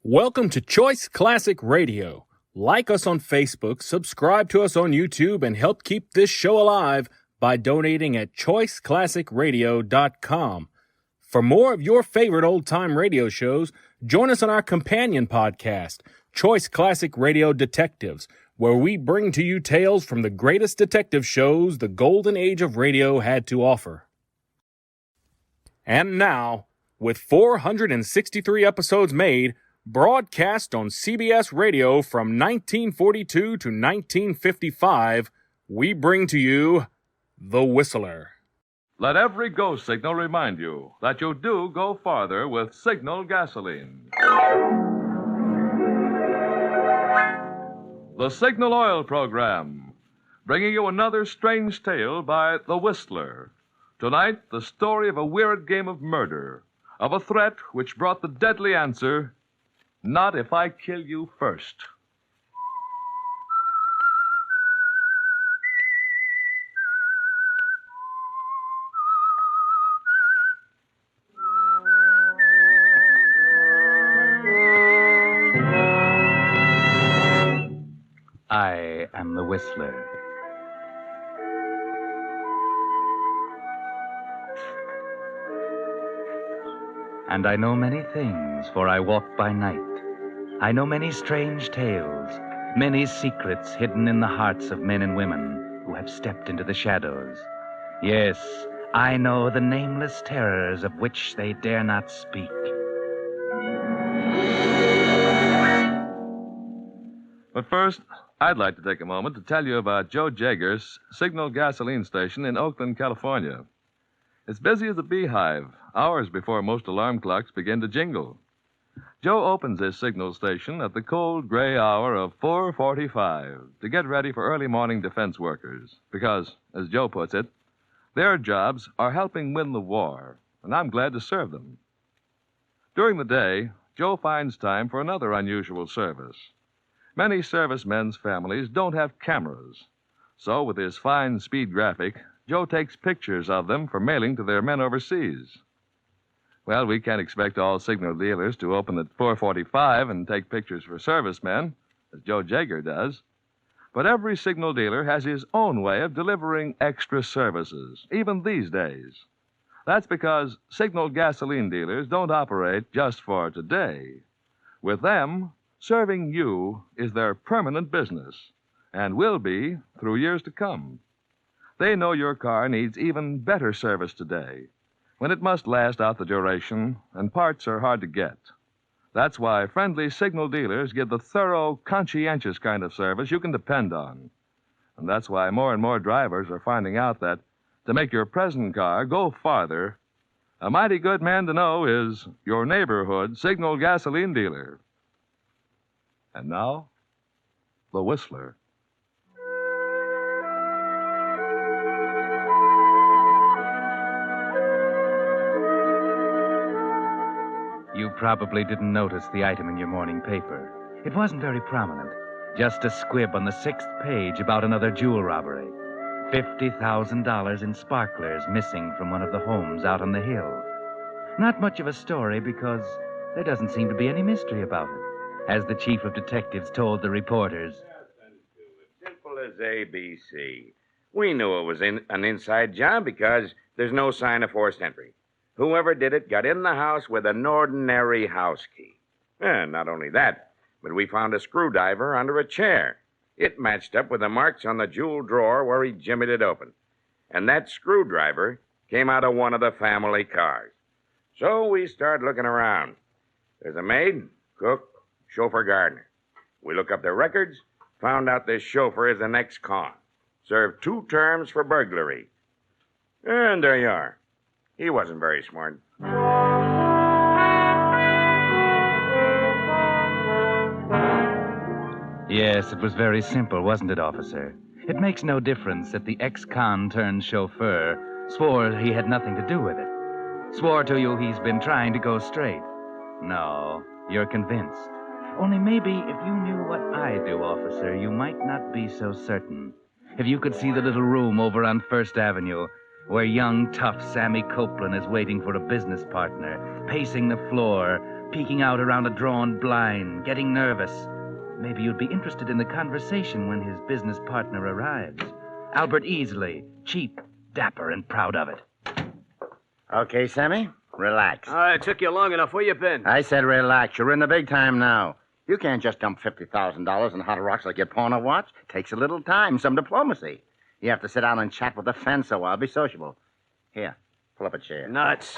Welcome to Choice Classic Radio. Like us on Facebook, subscribe to us on YouTube, and help keep this show alive by donating at choiceclassicradio.com. For more of your favorite old-time radio shows, join us on our companion podcast, Choice Classic Radio Detectives, where we bring to you tales from the greatest detective shows the golden age of radio had to offer. And now, with 463 episodes made, broadcast on CBS Radio from 1942 to 1955, we bring to you The Whistler. Let every go signal remind you that you do go farther with Signal gasoline. The Signal Oil Program, bringing you another strange tale by The Whistler. Tonight, the story of a weird game of murder, of a threat which brought the deadly answer, "Not if I kill you first." I am the Whistler. And I know many things, for I walk by night. I know many strange tales, many secrets hidden in the hearts of men and women who have stepped into the shadows. Yes, I know the nameless terrors of which they dare not speak. But first, I'd like to take a moment to tell you about Joe Jager's Signal gasoline station in Oakland, California. It's busy as a beehive, hours before most alarm clocks begin to jingle. Joe opens his signal station at the cold, gray hour of 4:45 to get ready for early morning defense workers because, as Joe puts it, their jobs are helping win the war, and I'm glad to serve them. During the day, Joe finds time for another unusual service. Many servicemen's families don't have cameras, so with his fine speed graphic, Joe takes pictures of them for mailing to their men overseas. Well, we can't expect all signal dealers to open at 4:45 and take pictures for servicemen, as Joe Jager does. But every signal dealer has his own way of delivering extra services, even these days. That's because signal gasoline dealers don't operate just for today. With them, serving you is their permanent business, and will be through years to come. They know your car needs even better service today, when it must last out the duration and parts are hard to get. That's why friendly signal dealers give the thorough, conscientious kind of service you can depend on. And that's why more and more drivers are finding out that to make your present car go farther, a mighty good man to know is your neighborhood signal gasoline dealer. And now, The Whistler. You probably didn't notice the item in your morning paper. It wasn't very prominent. Just a squib on the 6th page about another jewel robbery. $50,000 in sparklers missing from one of the homes out on the hill. Not much of a story because there doesn't seem to be any mystery about it, as the chief of detectives told the reporters. Simple as ABC. We knew it was an inside job because there's no sign of forced entry. Whoever did it got in the house with an ordinary house key. And not only that, but we found a screwdriver under a chair. It matched up with the marks on the jewel drawer where he jimmied it open. And that screwdriver came out of one of the family cars. So we started looking around. There's a maid, cook, chauffeur, gardener. We look up their records, found out this chauffeur is an ex-con. Served 2 terms for burglary. And there you are. He wasn't very smart. Yes, it was very simple, wasn't it, officer? It makes no difference that the ex-con turned chauffeur swore he had nothing to do with it. Swore to you he's been trying to go straight. No, you're convinced. Only maybe if you knew what I do, officer, you might not be so certain. If you could see the little room over on First Avenue where young, tough Sammy Copeland is waiting for a business partner, pacing the floor, peeking out around a drawn blind, getting nervous. Maybe you'd be interested in the conversation when his business partner arrives. Albert Easley, cheap, dapper, and proud of it. Okay, Sammy, relax. It took you long enough. Where you been? I said relax. You're in the big time now. You can't just dump $50,000 in hot rocks like your pawn a watch. Takes a little time, some diplomacy. You have to sit down and chat with the fence a while. Be sociable. Here, pull up a chair. Nuts.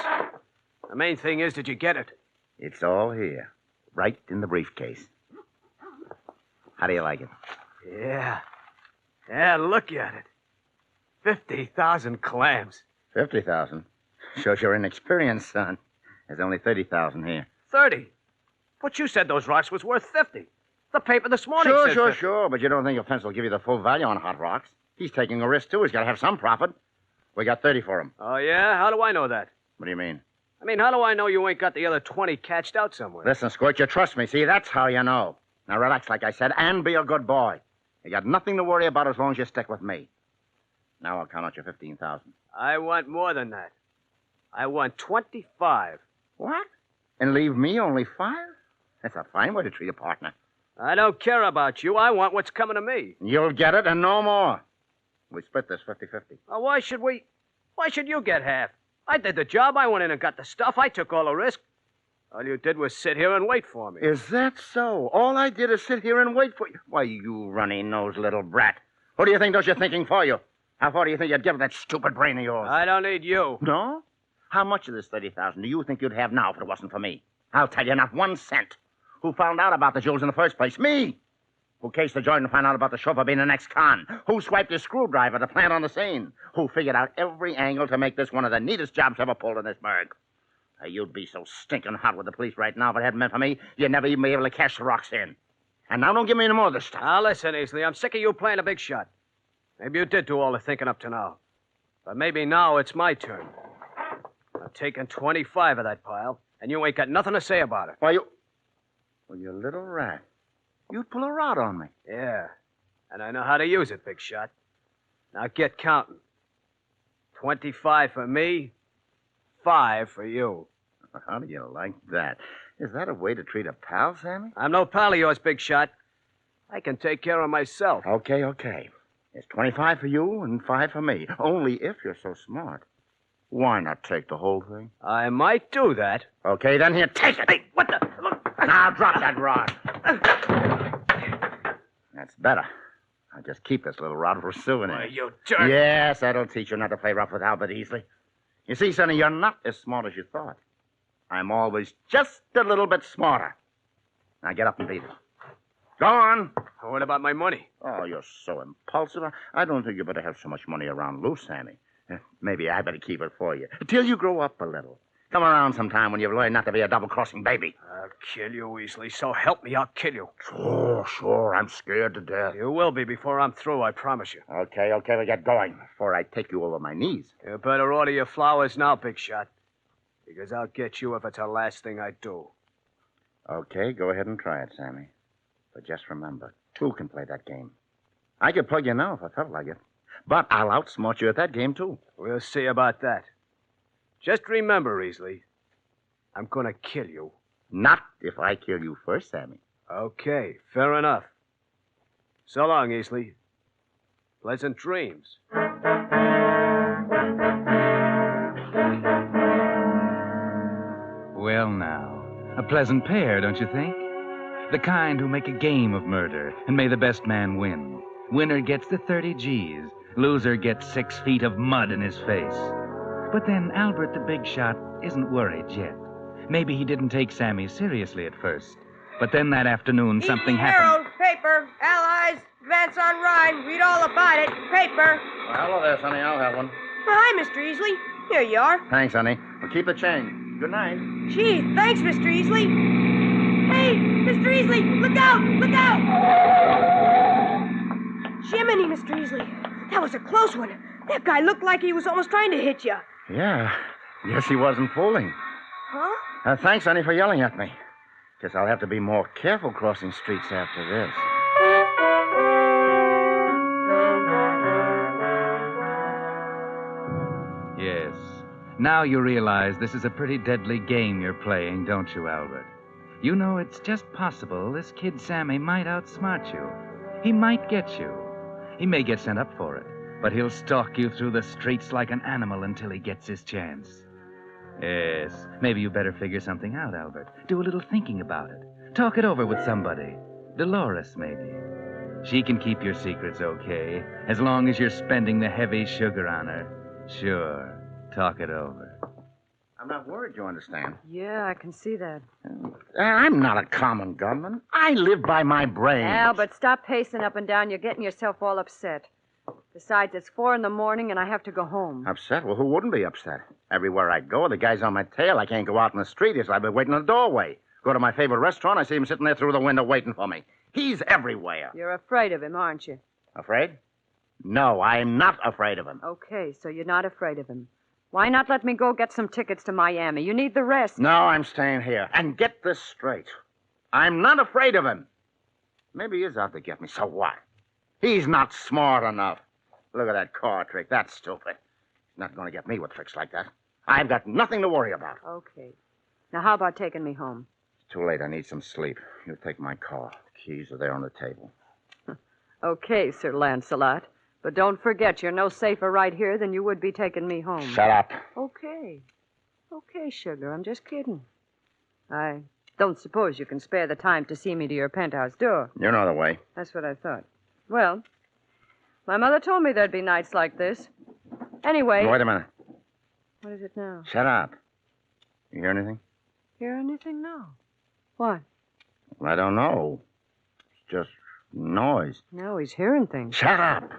The main thing is, did you get it? It's all here, right in the briefcase. How do you like it? Yeah. Yeah, look at it. 50,000 clams. 50,000? Shows you're inexperienced, son. There's only 30,000 here. 30? But you said those rocks was worth 50. The paper this morning said 50. Sure. But you don't think your fence will give you the full value on hot rocks? He's taking a risk, too. He's got to have some profit. We got 30 for him. Oh, yeah? How do I know that? What do you mean? I mean, how do I know you ain't got the other 20 catched out somewhere? Listen, Squirt, you trust me. See, that's how you know. Now, relax, like I said, and be a good boy. You got nothing to worry about as long as you stick with me. Now I'll count out your 15,000. I want more than that. I want 25. What? And leave me only 5? That's a fine way to treat a partner. I don't care about you. I want what's coming to me. You'll get it and no more. We split this 50-50. Oh, why should we? Why should you get half? I did the job. I went in and got the stuff. I took all the risk. All you did was sit here and wait for me. Is that so? All I did is sit here and wait for you. Why, you runny-nosed little brat. Who do you think does your thinking for you? How far do you think you'd give that stupid brain of yours? I don't need you. No? How much of this 30,000 do you think you'd have now if it wasn't for me? I'll tell you, not 1 cent. Who found out about the jewels in the first place? Me. Who cased the joint and found out about the chauffeur being an ex-con? Who swiped his screwdriver to plant on the scene? Who figured out every angle to make this one of the neatest jobs ever pulled in this burg? You'd be so stinking hot with the police right now if it hadn't been for me, you'd never even be able to cash the rocks in. And now don't give me any more of this stuff. Now, listen, Easley, I'm sick of you playing a big shot. Maybe you did do all the thinking up to now. But maybe now it's my turn. I'm taking 25 of that pile, and you ain't got nothing to say about it. Why, you... Well, you little rat. You'd pull a rod on me. Yeah, and I know how to use it, big shot. Now get counting. 25 for me, 5 for you. How do you like that? Is that a way to treat a pal, Sammy? I'm no pal of yours, big shot. I can take care of myself. Okay. It's 25 for you and 5 for me. Only if you're so smart. Why not take the whole thing? I might do that. Okay, then here, take it. Hey, what the... Look. Now, drop that rod. That's better. I'll just keep this little rod for a souvenir. Why, you jerk. Yes, that'll teach you not to play rough with Albert Easley. You see, Sonny, you're not as smart as you thought. I'm always just a little bit smarter. Now get up and beat it. Go on. What about my money? Oh, you're so impulsive. I don't think you better have so much money around loose, Sammy. Maybe I better keep it for you. Till you grow up a little. Come around sometime when you've learned not to be a double-crossing baby. I'll kill you, Weasley. So help me, I'll kill you. Sure. I'm scared to death. You will be before I'm through, I promise you. Okay, we get going before I take you over my knees. You better order your flowers now, big shot. Because I'll get you if it's the last thing I do. Okay, go ahead and try it, Sammy. But just remember, 2 can play that game. I could plug you now if I felt like it. But I'll outsmart you at that game, too. We'll see about that. Just remember, Easley, I'm going to kill you. Not if I kill you first, Sammy. Okay, fair enough. So long, Easley. Pleasant dreams. Well, now, a pleasant pair, don't you think? The kind who make a game of murder, and may the best man win. Winner gets the 30 G's. Loser gets 6 feet of mud in his face. But then Albert the big shot isn't worried yet. Maybe he didn't take Sammy seriously at first. But then that afternoon, something happened. Herald, paper, Allies, advance on Rhine. Read all about it. Paper. Well, hello there, Sonny. I'll have one. Hi, Mr. Easley. Here you are. Thanks, Sonny. We'll keep the change. Good night. Gee, thanks, Mr. Easley. Hey, Mr. Easley, look out! Look out! Jiminy, Mr. Easley. That was a close one. That guy looked like he was almost trying to hit you. Yeah. Guess he wasn't fooling. Huh? Thanks, Sonny, for yelling at me. Guess I'll have to be more careful crossing streets after this. Yes. Now you realize this is a pretty deadly game you're playing, don't you, Albert? You know, it's just possible this kid Sammy might outsmart you. He might get you. He may get sent up for it, but he'll stalk you through the streets like an animal until he gets his chance. Yes, maybe you better figure something out, Albert. Do a little thinking about it. Talk it over with somebody. Dolores, maybe. She can keep your secrets okay, as long as you're spending the heavy sugar on her. Sure, talk it over. I'm not worried, you understand. Yeah, I can see that. I'm not a common gunman. I live by my brains. Albert, stop pacing up and down. You're getting yourself all upset. Besides, it's 4 a.m, and I have to go home. Upset? Well, who wouldn't be upset? Everywhere I go, the guy's on my tail. I can't go out in the street. I've been waiting in the doorway. Go to my favorite restaurant, I see him sitting there through the window waiting for me. He's everywhere. You're afraid of him, aren't you? Afraid? No, I'm not afraid of him. Okay, so you're not afraid of him. Why not let me go get some tickets to Miami? You need the rest. No, I'm staying here. And get this straight. I'm not afraid of him. Maybe he is out to get me. So what? He's not smart enough. Look at that car trick. That's stupid. He's not going to get me with tricks like that. I've got nothing to worry about. Okay. Now, how about taking me home? It's too late. I need some sleep. You take my car. The keys are there on the table. Okay, Sir Lancelot. But don't forget, you're no safer right here than you would be taking me home. Shut up. Okay. Okay, sugar, I'm just kidding. I don't suppose you can spare the time to see me to your penthouse door. You know the way. That's what I thought. Well, my mother told me there'd be nights like this. Anyway... Wait a minute. What is it now? Shut up. You hear anything? Hear anything? No. What? I don't know. It's just noise. No, he's hearing things. Shut up.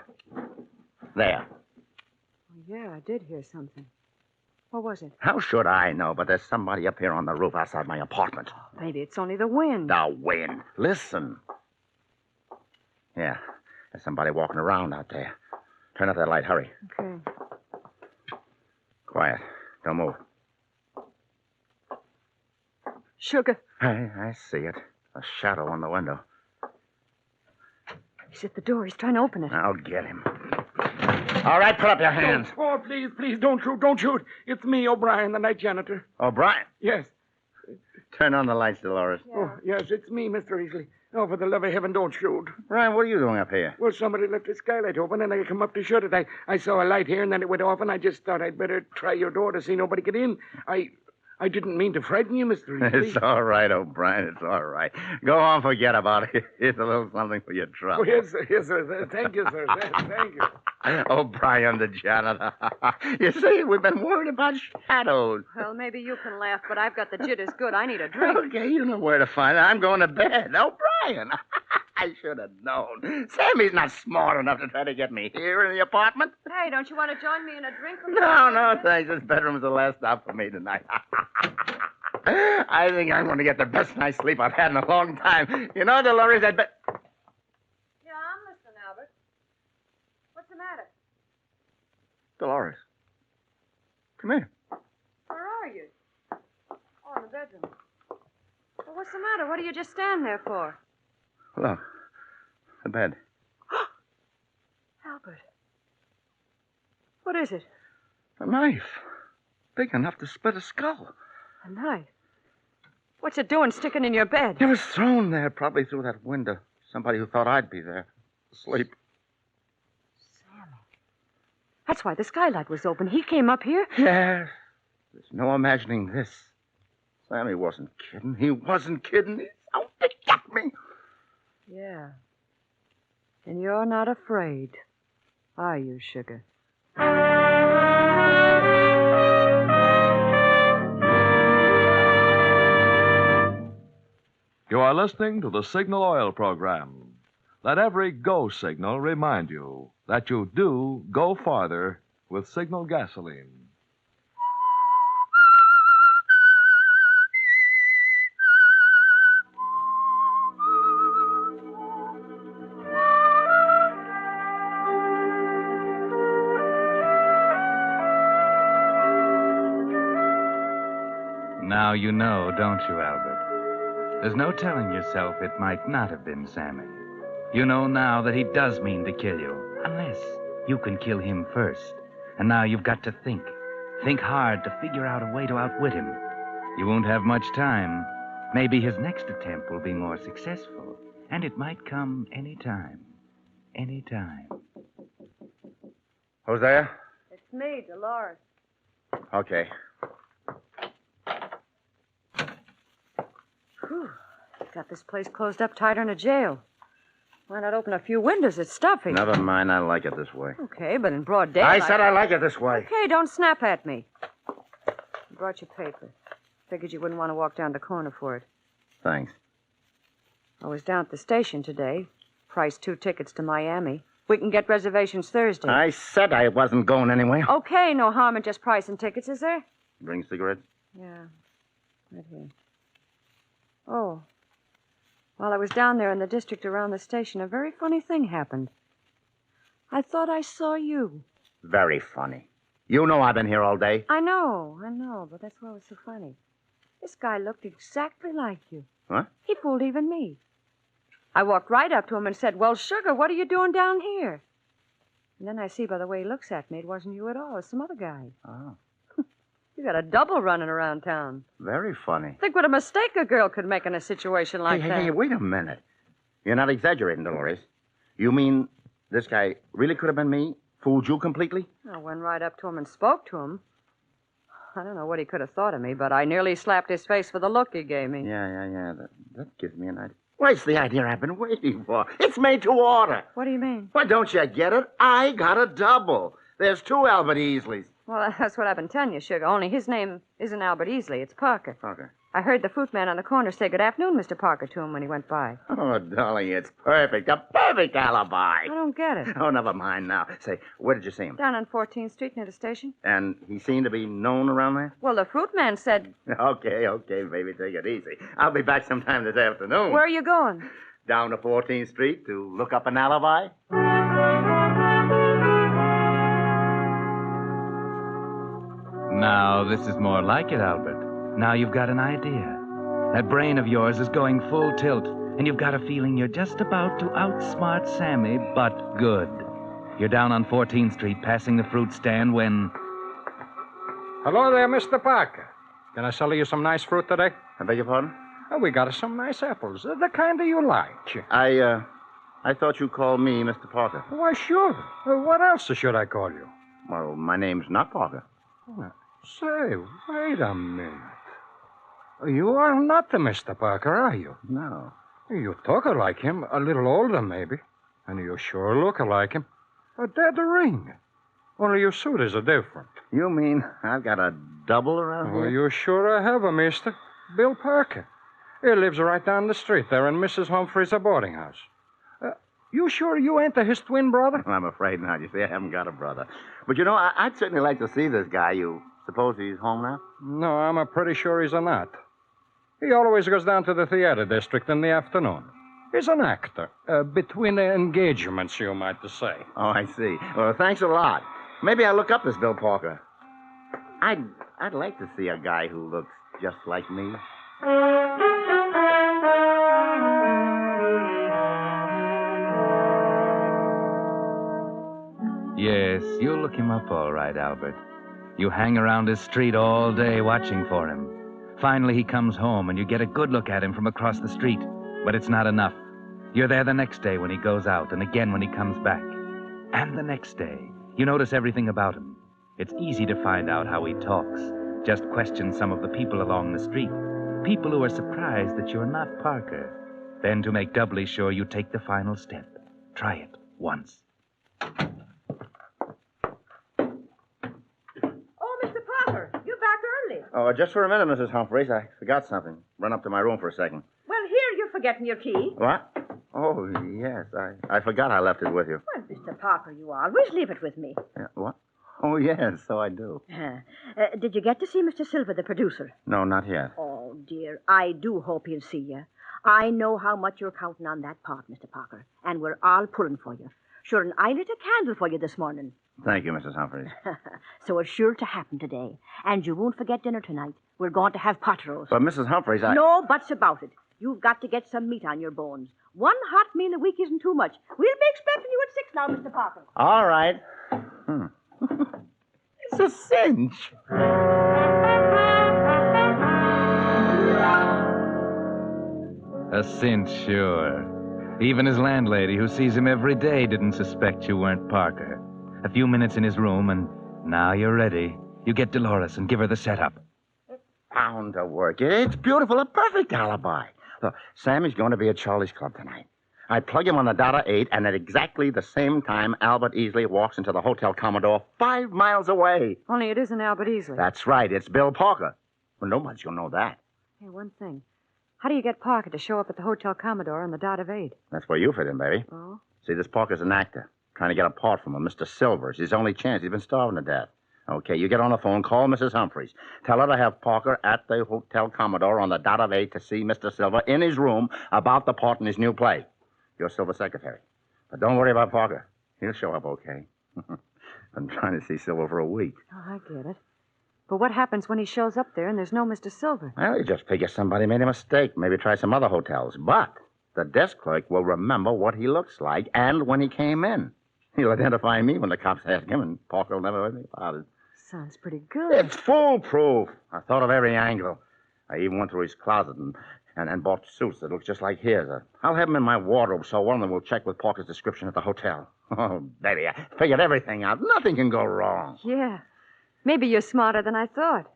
There. Oh, yeah, I did hear something. What was it? How should I know? But there's somebody up here on the roof outside my apartment. Maybe it's only the wind. The wind. Listen. Yeah, there's somebody walking around out there. Turn up that light. Hurry. Okay. Quiet. Don't move. Sugar. I see it. A shadow on the window. He's at the door. He's trying to open it. I'll get him. All right, put up your hands. Oh, please, don't shoot. It's me, O'Brien, the night janitor. O'Brien. Yes. Turn on the lights, Dolores. Yeah. Oh, yes, it's me, Mr. Easley. Oh, for the love of heaven, don't shoot. Brian, what are you doing up here? Well, somebody left the skylight open, and I come up to shut it. I saw a light here, and then it went off, and I just thought I'd better try your door to see nobody get in. I didn't mean to frighten you, Mr. Easley. It's all right, O'Brien. It's all right. Go on, forget about it. Here's a little something for your trouble. Oh, yes, sir. Thank you, sir. Thank you. O'Brien, the janitor. You see, we've been worried about shadows. Well, maybe you can laugh, but I've got the jitters good. I need a drink. Okay, you know where to find it. I'm going to bed. O'Brien. I should have known. Sammy's not smart enough to try to get me here in the apartment. Hey, don't you want to join me in a drink? No, thanks. This bedroom's the last stop for me tonight. I think I'm going to get the best night's sleep I've had in a long time. You know, Dolores, I'd bet... Yeah, I'm listening, Albert. What's the matter? Dolores. Come here. Where are you? Oh, in the bedroom. Well, what's the matter? What do you just stand there for? Look. The bed. Albert. What is it? A knife. Big enough to split a skull. A knife? What's it doing sticking in your bed? It was thrown there, probably through that window. Somebody who thought I'd be there, asleep. Sammy. That's why the skylight was open. He came up here. Yes. There's no imagining this. Sammy wasn't kidding. He wasn't kidding. He's out to get me. Yeah. And you're not afraid, are you, sugar? You are listening to the Signal Oil program. Let every go signal remind you that you do go farther with Signal gasoline. Now you know, don't you, Albert? There's no telling yourself it might not have been Sammy. You know now that he does mean to kill you, unless you can kill him first. And now you've got to think. Think hard to figure out a way to outwit him. You won't have much time. Maybe his next attempt will be more successful, and it might come any time. Any time. Who's there? It's me, Dolores. Okay. Whew. Got this place closed up tighter than a jail. Why not open a few windows? It's stuffy. Never mind, I like it this way. Okay, but in broad daylight. I said I like it this way. Okay, don't snap at me. I brought your paper. Figured you wouldn't want to walk down the corner for it. Thanks. I was down at the station today. Priced 2 tickets to Miami. We can get reservations Thursday. I said I wasn't going anywhere. Okay, no harm in just pricing tickets, is there? Bring cigarettes? Yeah, right here. Oh. While I was down there in the district around the station, a very funny thing happened. I thought I saw you. Very funny. You know I've been here all day. I know, but that's why it was so funny. This guy looked exactly like you. What? He fooled even me. I walked right up to him and said, "Well, Sugar, what are you doing down here?" And then I see by the way he looks at me, it wasn't you at all. It was some other guy. Oh. You got a double running around town. Very funny. Think what a mistake a girl could make in a situation like that. Hey, wait a minute. You're not exaggerating, Dolores. You mean this guy really could have been me? Fooled you completely? I went right up to him and spoke to him. I don't know what he could have thought of me, but I nearly slapped his face for the look he gave me. Yeah. That gives me an idea. Well, it's the idea I've been waiting for. It's made to order. What do you mean? Why, don't you get it? I got a double. There's 2 Albert Easleys. Well, that's what I've been telling you, Sugar. Only his name isn't Albert Easley. It's Parker. Parker. I heard the fruit man on the corner say good afternoon, Mr. Parker, to him when he went by. Oh, darling, it's perfect. A perfect alibi. I don't get it. Oh, never mind now. Say, where did you see him? Down on 14th Street near the station. And he seemed to be known around there? Well, the fruit man said... Okay, baby, take it easy. I'll be back sometime this afternoon. Where are you going? Down to 14th Street to look up an alibi. Now, this is more like it, Albert. Now you've got an idea. That brain of yours is going full tilt, and you've got a feeling you're just about to outsmart Sammy, but good. You're down on 14th Street, passing the fruit stand when... Hello there, Mr. Parker. Can I sell you some nice fruit today? I beg your pardon? Oh, we got some nice apples. The kind that you like. I thought you called me Mr. Parker. Why, sure. What else should I call you? Well, my name's not Parker. Say, wait a minute. You are not the Mr. Parker, are you? No. You talk like him, a little older, maybe. And you sure look like him. A dead ring. Only your suit is different. You mean I've got a double around Well, here? you sure have a mister. Bill Parker. He lives right down the street there in Mrs. Humphrey's boarding house. You sure you ain't his twin brother? I'm afraid not. You see, I haven't got a brother. But, I'd certainly like to see this guy. You suppose he's home now? No, I'm pretty sure he's not. He always goes down to the theater district in the afternoon. He's an actor. Between engagements, you might say. Oh, I see. Well, thanks a lot. Maybe I'll look up this Bill Parker. I'd like to see a guy who looks just like me. Yes, you'll look him up all right, Albert. You hang around his street all day watching for him. Finally, he comes home, and you get a good look at him from across the street. But it's not enough. You're there the next day when he goes out, and again when he comes back. And the next day. You notice everything about him. It's easy to find out how he talks. Just question some of the people along the street. People who are surprised that you're not Parker. Then, to make doubly sure, you take the final step. Try it once. Oh, Mr. Parker, you're back early. Oh, just for a minute, Mrs. Humphreys. I forgot something. Run up to my room for a second. Well, here you're forgetting your key. What? Oh, yes. I forgot I left it with you. Well, Mr. Parker, you always leave it with me. What? Oh, yes, so I do. Did you get to see Mr. Silver, the producer? No, not yet. Oh, dear, I do hope he'll see you. I know how much you're counting on that part, Mr. Parker, and we're all pulling for you. Sure, and I lit a candle for you this morning. Thank you, Mrs. Humphreys. So it's sure to happen today. And you won't forget dinner tonight. We're going to have pot roast. But, Mrs. Humphreys, No buts about it. You've got to get some meat on your bones. One hot meal a week isn't too much. We'll be expecting you at 6 now, Mr. Parker. All right. It's a cinch. A cinch, sure. Even his landlady, who sees him every day, didn't suspect you weren't Parker. A few minutes in his room, and now you're ready. You get Dolores and give her the setup. Bound to work. It's beautiful, a perfect alibi. Look, Sammy's going to be at Charlie's Club tonight. I plug him on the dot of 8, and at exactly the same time, Albert Easley walks into the Hotel Commodore 5 miles away. Only it isn't Albert Easley. That's right, it's Bill Parker. Well, nobody's going to know that. Hey, one thing. How do you get Parker to show up at the Hotel Commodore on the dot of 8? That's where you fit in, baby. Oh? See, this Parker's an actor, trying to get a part from him. Mr. Silver's his only chance. He's been starving to death. Okay, you get on the phone, call Mrs. Humphreys. Tell her to have Parker at the Hotel Commodore on the dot of 8 to see Mr. Silver in his room about the part in his new play. You're Silver's secretary. But don't worry about Parker. He'll show up okay. I'm trying to see Silver for a week. Oh, I get it. But what happens when he shows up there and there's no Mr. Silver? Well, you just figure somebody made a mistake. Maybe try some other hotels. But the desk clerk will remember what he looks like and when he came in. He'll identify me when the cops ask him, and Parker will never know about it. Sounds pretty good. It's foolproof. I thought of every angle. I even went through his closet and bought suits that look just like his. I'll have them in my wardrobe so one of them will check with Parker's description at the hotel. Oh, baby, I figured everything out. Nothing can go wrong. Yeah. Maybe you're smarter than I thought.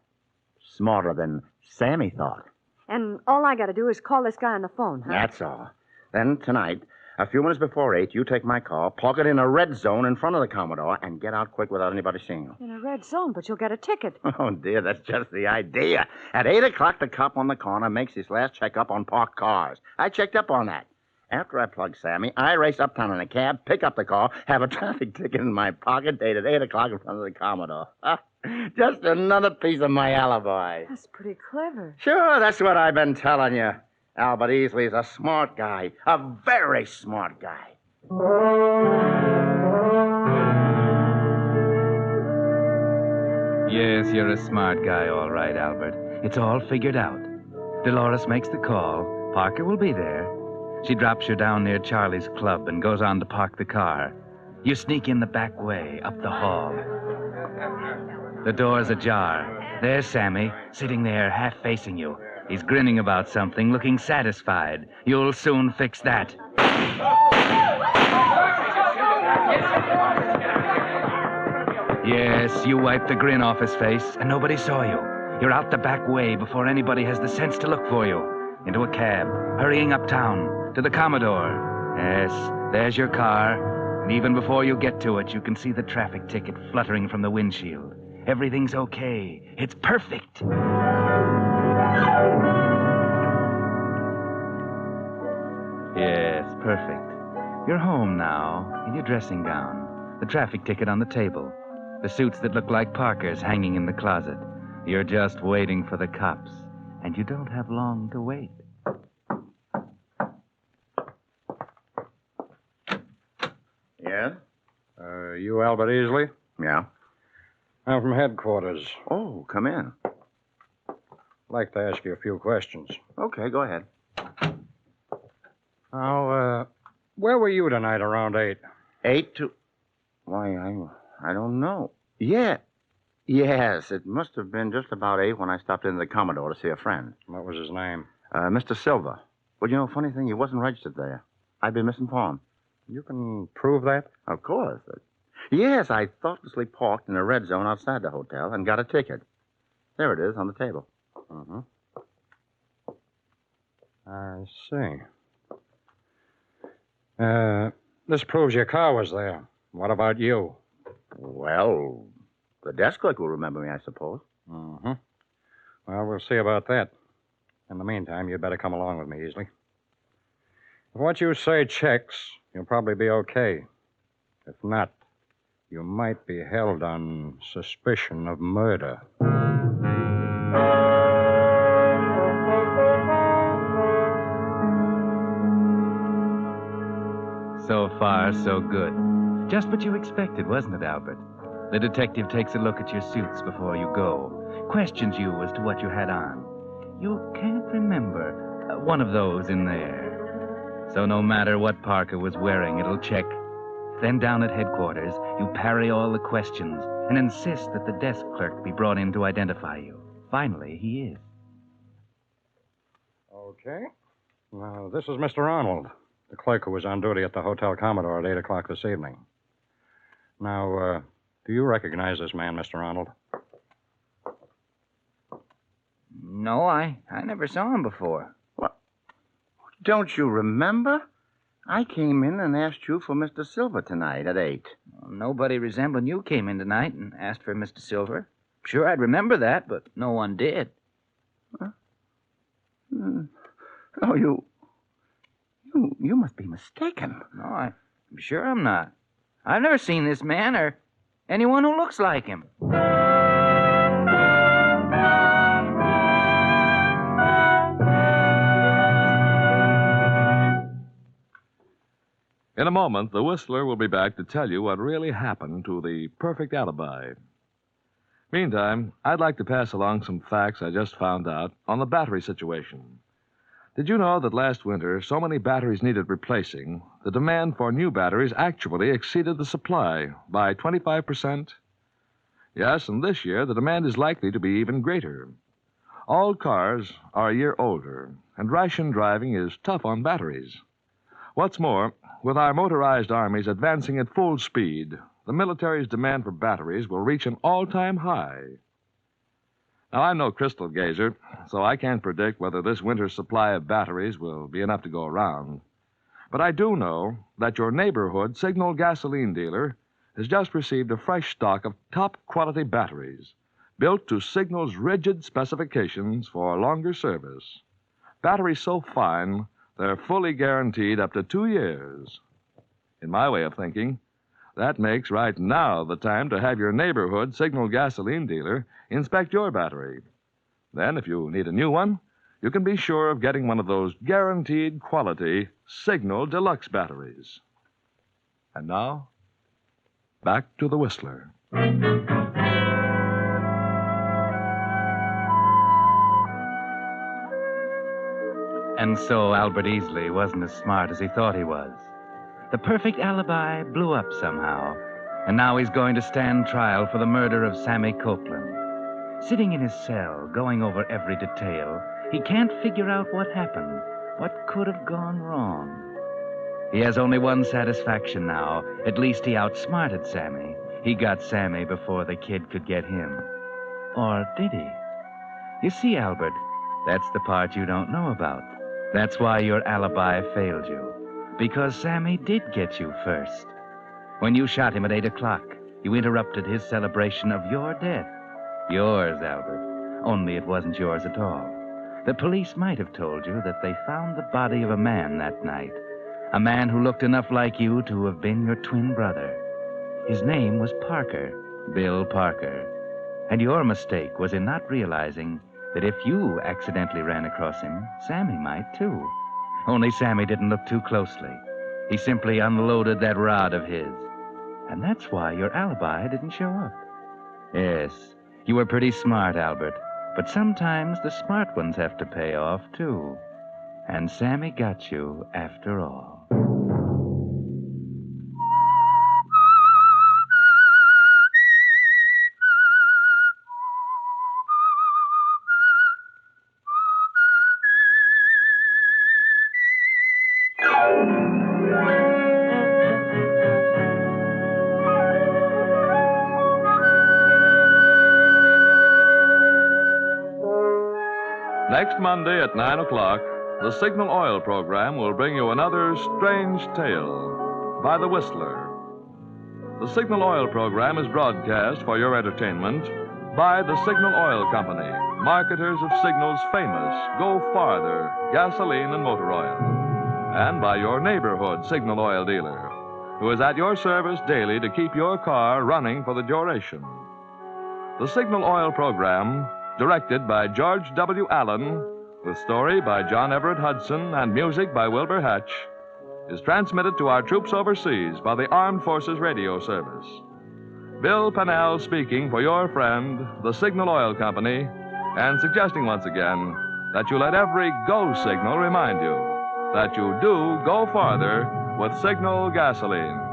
Smarter than Sammy thought. And all I got to do is call this guy on the phone, huh? That's all. Then tonight, a few minutes before 8, you take my car, park it in a red zone in front of the Commodore, and get out quick without anybody seeing you. In a red zone, but you'll get a ticket. Oh, dear, that's just the idea. At 8 o'clock, the cop on the corner makes his last checkup on parked cars. I checked up on that. After I plug Sammy, I race uptown in a cab, pick up the car, have a traffic ticket in my pocket, dated 8 o'clock in front of the Commodore. Just another piece of my alibi. That's pretty clever. Sure, that's what I've been telling you. Albert Easley's a smart guy. A very smart guy. Yes, you're a smart guy, all right, Albert. It's all figured out. Dolores makes the call. Parker will be there. She drops you down near Charlie's Club and goes on to park the car. You sneak in the back way, up the hall. The door's ajar. There's Sammy, sitting there, half facing you. He's grinning about something, looking satisfied. You'll soon fix that. Yes, you wiped the grin off his face, and nobody saw you. You're out the back way before anybody has the sense to look for you. Into a cab, hurrying uptown, to the Commodore. Yes, there's your car. And even before you get to it, you can see the traffic ticket fluttering from the windshield. Everything's okay. It's perfect. Yes, perfect. You're home now, in your dressing gown. The traffic ticket on the table. The suits that look like Parker's hanging in the closet. You're just waiting for the cops. And you don't have long to wait. Yeah? You Albert Easley? Yeah. I'm from headquarters. Oh, come in. I'd like to ask you a few questions. Okay, go ahead. Now, where were you tonight around 8? 8 to... Why, I don't know. Yeah. Yes, it must have been just about 8 when I stopped into the Commodore to see a friend. What was his name? Mr. Silver. Well, you know, funny thing, he wasn't registered there. I'd been misinformed. You can prove that? Of course. Yes, I thoughtlessly parked in a red zone outside the hotel and got a ticket. There it is on the table. Mm-hmm. I see. This proves your car was there. What about you? Well, the desk clerk will remember me, I suppose. Mm-hmm. Well, we'll see about that. In the meantime, you'd better come along with me, Easley. If what you say checks, you'll probably be okay. If not, you might be held on suspicion of murder. So far, so good. Just what you expected, wasn't it, Albert? The detective takes a look at your suits before you go, questions you as to what you had on. You can't remember one of those in there. So no matter what Parker was wearing, it'll check. Then down at headquarters, you parry all the questions and insist that the desk clerk be brought in to identify you. Finally, he is. Okay. This is Mr. Arnold, the clerk who was on duty at the Hotel Commodore at 8 o'clock this evening. Now, do you recognize this man, Mr. Arnold? No, I never saw him before. Don't you remember? I came in and asked you for Mr. Silver tonight at 8. Nobody resembling you came in tonight and asked for Mr. Silver. Sure, I'd remember that, but no one did. Huh? Oh, you must be mistaken. No, I'm sure I'm not. I've never seen this man or anyone who looks like him. In a moment, the Whistler will be back to tell you what really happened to the perfect alibi. Meantime, I'd like to pass along some facts I just found out on the battery situation. Did you know that last winter, so many batteries needed replacing, the demand for new batteries actually exceeded the supply by 25%? Yes, and this year, the demand is likely to be even greater. All cars are a year older, and ration driving is tough on batteries. What's more, with our motorized armies advancing at full speed, the military's demand for batteries will reach an all-time high. Now, I'm no crystal gazer, so I can't predict whether this winter's supply of batteries will be enough to go around. But I do know that your neighborhood Signal gasoline dealer has just received a fresh stock of top-quality batteries, built to Signal's rigid specifications for longer service. Batteries so fine, they're fully guaranteed up to 2 years. In my way of thinking, that makes right now the time to have your neighborhood Signal gasoline dealer inspect your battery. Then, if you need a new one, you can be sure of getting one of those guaranteed quality Signal Deluxe batteries. And now, back to the Whistler. And so Albert Easley wasn't as smart as he thought he was. The perfect alibi blew up somehow, and now he's going to stand trial for the murder of Sammy Copeland. Sitting in his cell, going over every detail, he can't figure out what happened, what could have gone wrong. He has only one satisfaction now. At least he outsmarted Sammy. He got Sammy before the kid could get him. Or did he? You see, Albert, that's the part you don't know about. That's why your alibi failed you. Because Sammy did get you first. When you shot him at 8 o'clock, you interrupted his celebration of your death. Yours, Albert. Only it wasn't yours at all. The police might have told you that they found the body of a man that night. A man who looked enough like you to have been your twin brother. His name was Parker, Bill Parker. And your mistake was in not realizing that if you accidentally ran across him, Sammy might too. Only Sammy didn't look too closely. He simply unloaded that rod of his. And that's why your alibi didn't show up. Yes, you were pretty smart, Albert. But sometimes the smart ones have to pay off, too. And Sammy got you after all. Next Monday at 9 o'clock, the Signal Oil program will bring you another strange tale by the Whistler. The Signal Oil program is broadcast for your entertainment by the Signal Oil Company, marketers of Signal's famous Go Farther gasoline and motor oil, and by your neighborhood Signal Oil dealer, who is at your service daily to keep your car running for the duration. The Signal Oil program, directed by George W. Allen, with story by John Everett Hudson and music by Wilbur Hatch, is transmitted to our troops overseas by the Armed Forces Radio Service. Bill Pennell speaking for your friend, the Signal Oil Company, and suggesting once again that you let every go signal remind you that you do go farther with Signal gasoline.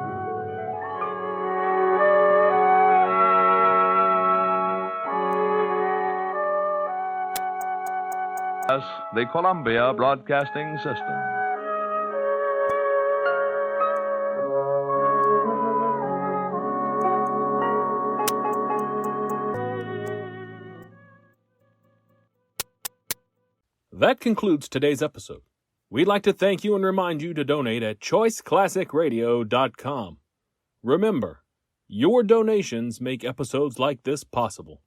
Yes, the Columbia Broadcasting System. That concludes today's episode. We'd like to thank you and remind you to donate at choiceclassicradio.com. Remember, your donations make episodes like this possible.